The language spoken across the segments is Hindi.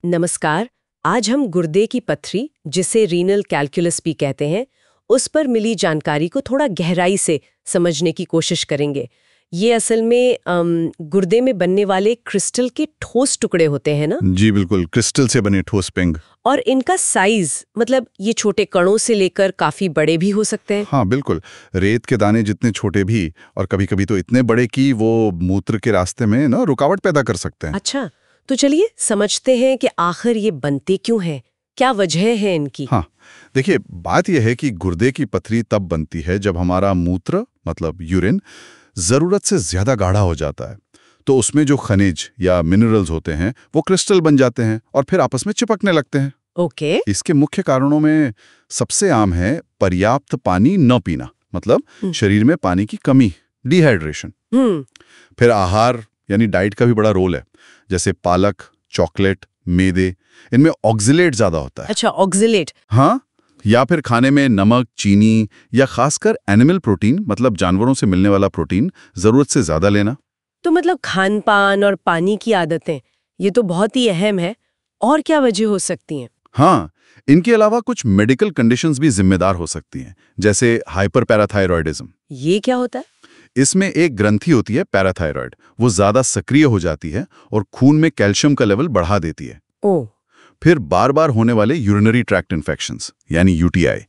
नमस्कार। आज हम गुर्दे की पथरी, जिसे रीनल कैलकुलस भी कहते हैं, उस पर मिली जानकारी को थोड़ा गहराई से समझने की कोशिश करेंगे। ये असल में गुर्दे में बनने वाले क्रिस्टल के ठोस टुकड़े होते हैं ना? जी बिल्कुल, क्रिस्टल से बने ठोस पिंग। और इनका साइज, मतलब ये छोटे कणों से लेकर काफी बड़े भी हो सकते हैं। हाँ बिल्कुल, रेत के दाने जितने छोटे भी और कभी-कभी तो इतने बड़े कि वो मूत्र के रास्ते में ना रुकावट पैदा कर सकते हैं। अच्छा, तो चलिए समझते हैं कि आखिर ये बनते क्यों हैं, क्या वजह है इनकी। हाँ, देखिए बात यह है कि गुर्दे की पथरी तब बनती है जब हमारा मूत्र मतलब यूरिन जरूरत से ज्यादा गाढ़ा हो जाता है। तो उसमें जो खनिज या मिनरल्स होते हैं वो क्रिस्टल बन जाते हैं और फिर आपस में चिपकने लगते हैं। ओके। इसके मुख्य कारणों में सबसे आम है पर्याप्त पानी न पीना, मतलब शरीर में पानी की कमी, डिहाइड्रेशन। फिर आहार यानी डाइट का भी बड़ा रोल है, जैसे पालक, चॉकलेट, मैदे, इनमें ऑक्जिलेट ज्यादा होता है। अच्छा, ऑक्जिलेट। हाँ, या फिर खाने में नमक, चीनी या खासकर एनिमल प्रोटीन मतलब जानवरों से मिलने वाला प्रोटीन जरूरत से ज्यादा लेना। तो मतलब खान पान और पानी की आदतें, ये तो बहुत ही अहम है। और क्या वजह हो सकती हैं? हाँ, इनके अलावा कुछ मेडिकल कंडीशंस भी जिम्मेदार हो सकती हैं, जैसे हाइपरपैराथायरॉयडिज्म। ये क्या होता है? इसमें एक ग्रंथि होती है पैराथायरॉयड, वो ज्यादा सक्रिय हो जाती है और खून में कैल्शियम का लेवल बढ़ा देती है। ओह। फिर बार बार होने वाले यूरिनरी ट्रैक्ट इन्फेक्शंस यानी यूटीआई,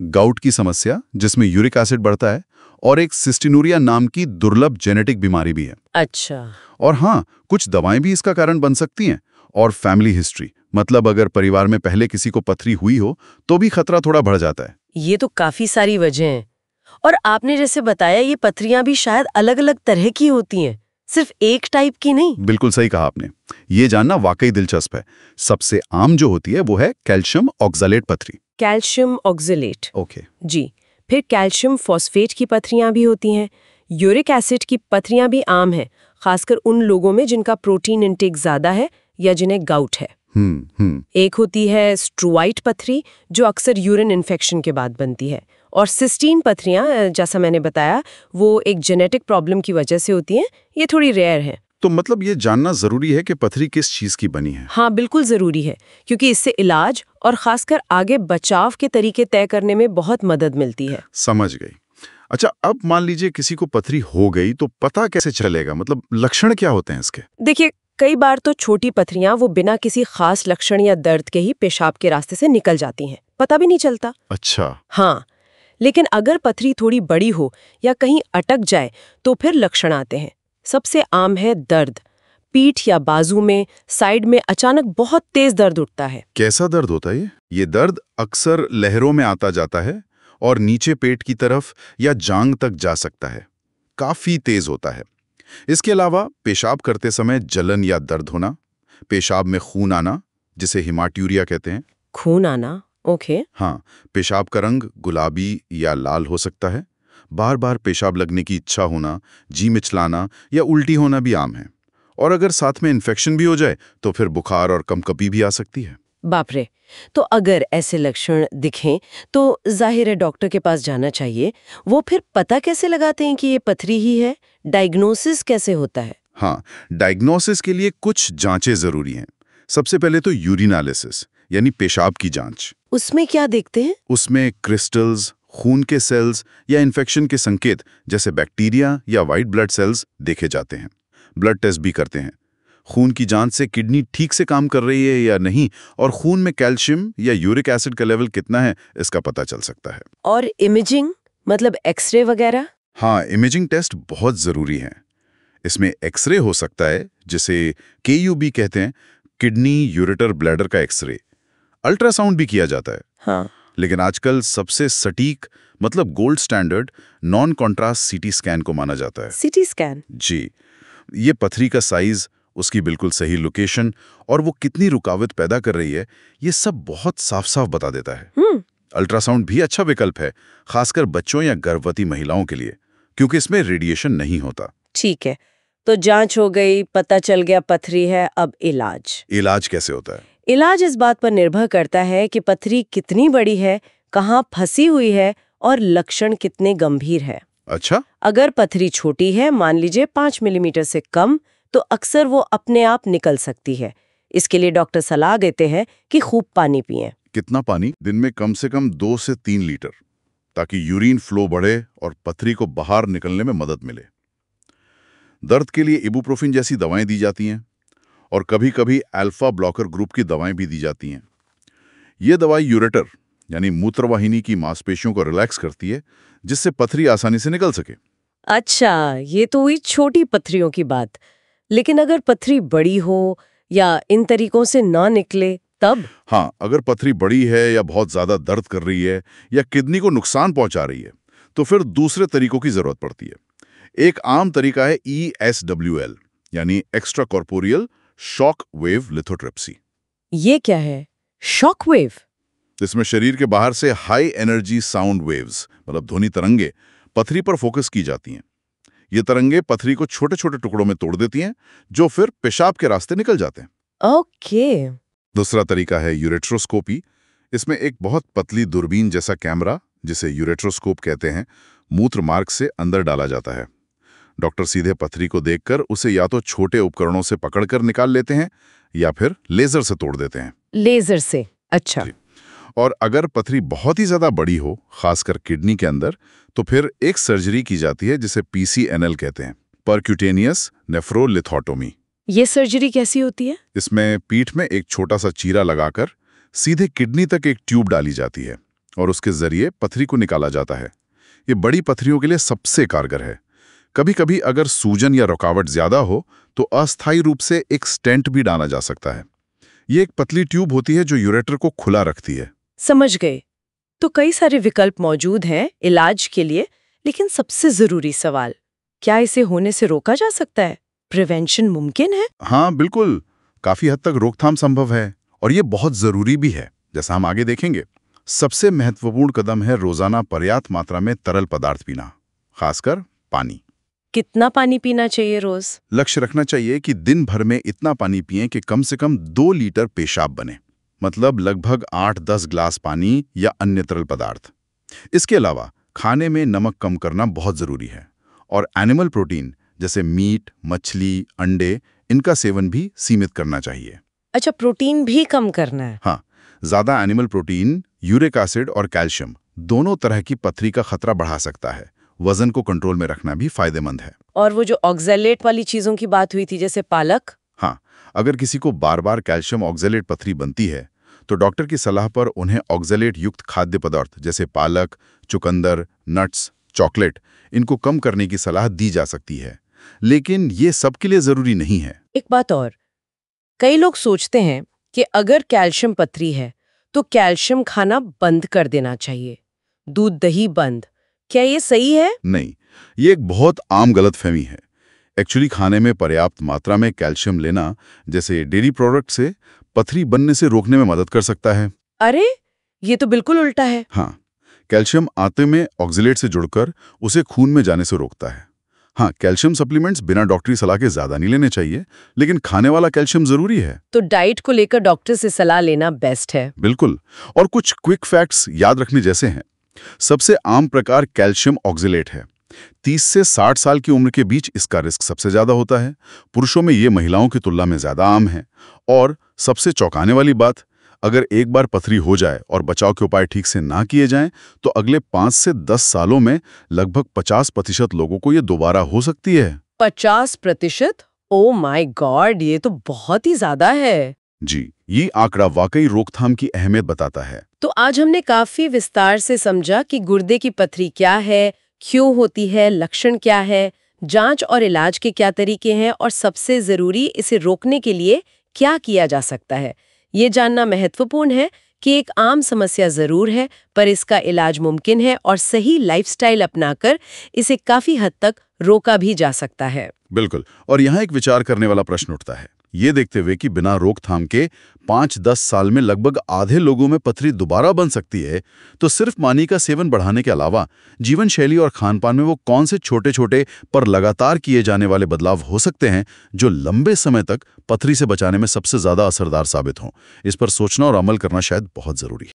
गाउट की समस्या जिसमें यूरिक एसिड बढ़ता है, और एक सिस्टिनूरिया नाम की दुर्लभ जेनेटिक बीमारी भी है। अच्छा। और हाँ, कुछ दवाएं भी इसका कारण बन सकती हैं। और फैमिली हिस्ट्री, मतलब अगर परिवार में पहले किसी को पथरी हुई हो तो भी खतरा थोड़ा बढ़ जाता है। ये तो काफी सारी वजह हैं। और आपने जैसे बताया, ये पथरियां भी शायद अलग-अलग तरह की होती हैं, सिर्फ एक टाइप की नहीं। बिल्कुल सही कहा आपने, ये जानना वाकई दिलचस्प है। सबसे आम जो होती है वो है कैल्शियम ऑक्सलेट पथरी। Calcium oxalate. ओके। जी। फिर कैल्शियम फॉस्फेट की पथरियां भी होती हैं। यूरिक एसिड की पथरियां भी आम हैं, खासकर उन लोगों में जिनका प्रोटीन इंटेक ज्यादा है या जिन्हें गाउट है। एक होती है स्ट्रूवाइट पथरी, जो अक्सर यूरिन इन्फेक्शन के बाद बनती है। और सिस्टीन पथरियां, जैसा मैंने बताया, वो एक जेनेटिक प्रॉब्लम की वजह से होती हैं। ये थोड़ी रेयर है। तो मतलब ये जानना जरूरी है कि पथरी किस चीज की बनी है। हाँ, बिल्कुल जरूरी है, क्योंकि इससे इलाज और खासकर आगे बचाव के तरीके तय करने में बहुत मदद मिलती है। समझ गई। अच्छा, अब मान लीजिए किसी को पथरी हो गई तो पता कैसे चलेगा, मतलब लक्षण क्या होते हैं इसके? देखिए, कई बार तो छोटी पथरियां वो बिना किसी खास लक्षण या दर्द के ही पेशाब के रास्ते से निकल जाती हैं, पता भी नहीं चलता। अच्छा। हाँ, लेकिन अगर पथरी थोड़ी बड़ी हो या कहीं अटक जाए तो फिर लक्षण आते हैं। सबसे आम है दर्द। पीठ या बाजू में, साइड में अचानक बहुत तेज दर्द उठता है। कैसा दर्द होता है ये? ये दर्द अक्सर लहरों में आता जाता है और नीचे पेट की तरफ या जांघ तक जा सकता है। काफी तेज होता है। इसके अलावा पेशाब करते समय जलन या दर्द होना, पेशाब में खून आना जिसे हिमाट्यूरिया कहते हैं। खून आना, ओके। हाँ, पेशाब का रंग गुलाबी या लाल हो सकता है। बार बार पेशाब लगने की इच्छा होना, जी मिचलाना या उल्टी होना भी आम है। और अगर साथ में इन्फेक्शन भी हो जाए तो फिर बुखार और कंपकपी भी आ सकती है। बाप रे। तो अगर ऐसे लक्षण दिखें तो जाहिर है डॉक्टर के पास जाना चाहिए। वो फिर पता कैसे लगाते हैं कि ये पथरी ही है? डायग्नोसिस कैसे होता है? हाँ, डायग्नोसिस के लिए कुछ जांचें जरूरी हैं। सबसे पहले तो यूरिनालिसिस यानी पेशाब की जांच। उसमें क्या देखते हैं? उसमें क्रिस्टल्स, खून के सेल्स या इन्फेक्शन के संकेत जैसे बैक्टीरिया या वाइट ब्लड सेल्स देखे जाते हैं। ब्लड टेस्ट भी करते हैं। खून की जांच से किडनी ठीक से काम कर रही है या नहीं और खून में कैल्शियम या यूरिक एसिड का लेवल कितना है, इसका पता चल सकता है। और इमेजिंग, मतलब एक्सरे वगैरह? हाँ, इमेजिंग टेस्ट बहुत जरूरी है। इसमें एक्सरे हो सकता है, जिसे KUB कहते हैं, किडनी यूरेटर ब्लैडर का एक्सरे। अल्ट्रासाउंड भी किया जाता है। हाँ। लेकिन आजकल सबसे सटीक मतलब gold standard non contrast CT scan को माना जाता है। CT scan? जी, ये पथरी का साइज, उसकी बिल्कुल सही लोकेशन और वो कितनी रुकावट पैदा कर रही है, ये सब बहुत साफ साफ बता देता है। अल्ट्रासाउंड भी अच्छा विकल्प है, खासकर बच्चों या गर्भवती महिलाओं के लिए, क्योंकि इसमें रेडिएशन नहीं होता। ठीक है, तो जांच हो गई, पता चल गया पथरी है, अब इलाज। इलाज कैसे होता है? इलाज इस बात पर निर्भर करता है कि पथरी कितनी बड़ी है, कहाँ फंसी हुई है और लक्षण कितने गंभीर है। अच्छा। अगर पथरी छोटी है, मान लीजिए 5 मिलीमीटर से कम, तो अक्सर वो अपने आप निकल सकती है। इसके लिए डॉक्टर सलाह देते हैं कि खूब पानी पिएं। कितना पानी? दिन में कम से कम 2 से 3 लीटर, ताकि यूरिन फ्लो बढ़े और पथरी को बाहर निकलने में मदद मिले। दर्द के लिए इबुप्रोफिन जैसी दवाएं दी जाती हैं और कभी-कभी अल्फा ब्लॉकर ग्रुप की दवाएं भी दी जाती हैं। ये दवाई यूरेटर यानी मूत्रवाहिनी की मांसपेशियों को रिलैक्स करती है, जिससे पथरी आसानी से निकल सके। अच्छा, ये तो हुई छोटी पथरियों की बात। लेकिन अगर पथरी बड़ी हो या इन तरीकों से ना निकले तब? हाँ, अगर पथरी बड़ी है या बहुत ज्यादा दर्द कर रही है या किडनी को नुकसान पहुंचा रही है, तो फिर दूसरे तरीकों की जरूरत पड़ती है। एक आम तरीका है ESWL यानी extra corporeal shock wave lithotripsy. ये क्या है? Shock wave? इसमें शरीर के बाहर से हाई एनर्जी साउंड वेव्स मतलब ध्वनि तरंगे पथरी पर फोकस की जाती हैं। ये तरंगे पथरी को छोटे छोटे टुकड़ों में तोड़ देती हैं, जो फिर पेशाब के रास्ते निकल जाते हैं। ओके। दूसरा तरीका है यूरेट्रोस्कोपी। इसमें एक बहुत पतली दूरबीन जैसा कैमरा, जिसे यूरेट्रोस्कोप कहते हैं, मूत्र मार्ग से अंदर डाला जाता है। डॉक्टर सीधे पथरी को देखकर उसे या तो छोटे उपकरणों से पकड़कर निकाल लेते हैं या फिर लेजर से तोड़ देते हैं। लेजर से? अच्छा। और अगर पथरी बहुत ही ज्यादा बड़ी हो, खासकर किडनी के अंदर, तो फिर एक सर्जरी की जाती है जिसे PCNL कहते हैं, परक्यूटेनियस नेफ्रोलिथोटोमी। ये सर्जरी कैसी होती है? इसमें पीठ में एक छोटा सा चीरा लगाकर सीधे किडनी तक एक ट्यूब डाली जाती है और उसके जरिए पथरी को निकाला जाता है। ये बड़ी पथरियों के लिए सबसे कारगर है। कभी कभी अगर सूजन या रुकावट ज्यादा हो तो अस्थायी रूप से एक स्टेंट भी डाला जा सकता है। ये एक पतली ट्यूब होती है जो यूरेटर को खुला रखती है। समझ गए। तो कई सारे विकल्प मौजूद हैं इलाज के लिए, लेकिन सबसे जरूरी सवाल, क्या इसे होने से रोका जा सकता है? प्रिवेंशन मुमकिन है? हाँ बिल्कुल, काफी हद तक रोकथाम संभव है और ये बहुत जरूरी भी है, जैसा हम आगे देखेंगे। सबसे महत्वपूर्ण कदम है रोजाना पर्याप्त मात्रा में तरल पदार्थ पीना, खासकर पानी। कितना पानी पीना चाहिए रोज? लक्ष्य रखना चाहिए कि दिन भर में इतना पानी पिएं कि कम से कम 2 लीटर पेशाब बने, मतलब लगभग 8-10 ग्लास पानी या अन्य तरल पदार्थ। इसके अलावा खाने में नमक कम करना बहुत जरूरी है और एनिमल प्रोटीन जैसे मीट, मछली, अंडे, इनका सेवन भी सीमित करना चाहिए। अच्छा, प्रोटीन भी कम करना है? हाँ, ज्यादा एनिमल प्रोटीन यूरिक एसिड और कैल्शियम दोनों तरह की पथरी का खतरा बढ़ा सकता है। वजन को कंट्रोल में रखना भी फायदेमंद है। और वो जो ऑक्सैलेट वाली चीजों की बात हुई थी, जैसे पालक? हाँ, अगर किसी को बार बार कैल्शियम ऑक्सैलेट पथरी बनती है तो डॉक्टर की सलाह पर उन्हें ऑक्सैलेट युक्त खाद्य पदार्थ जैसे पालक, चुकंदर, नट्स, चॉकलेट, इनको कम करने की सलाह दी जा सकती है, लेकिन ये सबके लिए जरूरी नहीं है। एक बात और, कई लोग सोचते हैं कि अगर कैल्शियम पथरी है तो कैल्शियम खाना बंद कर देना चाहिए, दूध दही बंद। क्या ये सही है? नहीं, ये एक बहुत आम गलतफहमी है। एक्चुअली खाने में पर्याप्त मात्रा में कैल्शियम लेना, जैसे डेयरी प्रोडक्ट से, पथरी बनने से रोकने में मदद कर सकता है। अरे, ये तो बिल्कुल उल्टा है। हाँ, कैल्शियम आते में ऑक्सलेट से जुड़कर उसे खून में जाने से रोकता है। हाँ, कैल्शियम सप्लीमेंट्स बिना डॉक्टरी सलाह के ज्यादा नहीं लेने चाहिए, लेकिन खाने वाला कैल्शियम जरूरी है। तो डाइट को लेकर डॉक्टर से सलाह लेना बेस्ट है। बिल्कुल। और कुछ क्विक फैक्ट्स याद रखने जैसे हैं। सबसे आम प्रकार कैल्शियम ऑक्सलेट है। 30 से 60 साल की उम्र के बीच इसका रिस्क सबसे ज्यादा होता है। पुरुषों में ये महिलाओं की तुलना में ज्यादा आम है। और सबसे चौंकाने वाली बात, अगर एक बार पथरी हो जाए और बचाव के उपाय ठीक से ना किए जाएं, तो अगले 5 से 10 सालों में लगभग 50% लोगों को ये दोबारा हो सकती है। 50%? ओ माय गॉड, ये तो बहुत ही ज्यादा है। जी, ये आंकड़ा वाकई रोकथाम की अहमियत बताता है। तो आज हमने काफी विस्तार से समझा कि गुर्दे की पथरी क्या है, क्यों होती है, लक्षण क्या है, जांच और इलाज के क्या तरीके हैं और सबसे जरूरी, इसे रोकने के लिए क्या किया जा सकता है। ये जानना महत्वपूर्ण है कि एक आम समस्या जरूर है, पर इसका इलाज मुमकिन है और सही लाइफस्टाइल अपनाकर इसे काफी हद तक रोका भी जा सकता है। बिल्कुल। और यहाँ एक विचार करने वाला प्रश्न उठता है, ये देखते हुए कि बिना रोकथाम के 5-10 साल में लगभग आधे लोगों में पथरी दोबारा बन सकती है, तो सिर्फ पानी का सेवन बढ़ाने के अलावा जीवन शैली और खानपान में वो कौन से छोटे छोटे पर लगातार किए जाने वाले बदलाव हो सकते हैं जो लंबे समय तक पथरी से बचाने में सबसे ज्यादा असरदार साबित हों। इस पर सोचना और अमल करना शायद बहुत जरूरी है।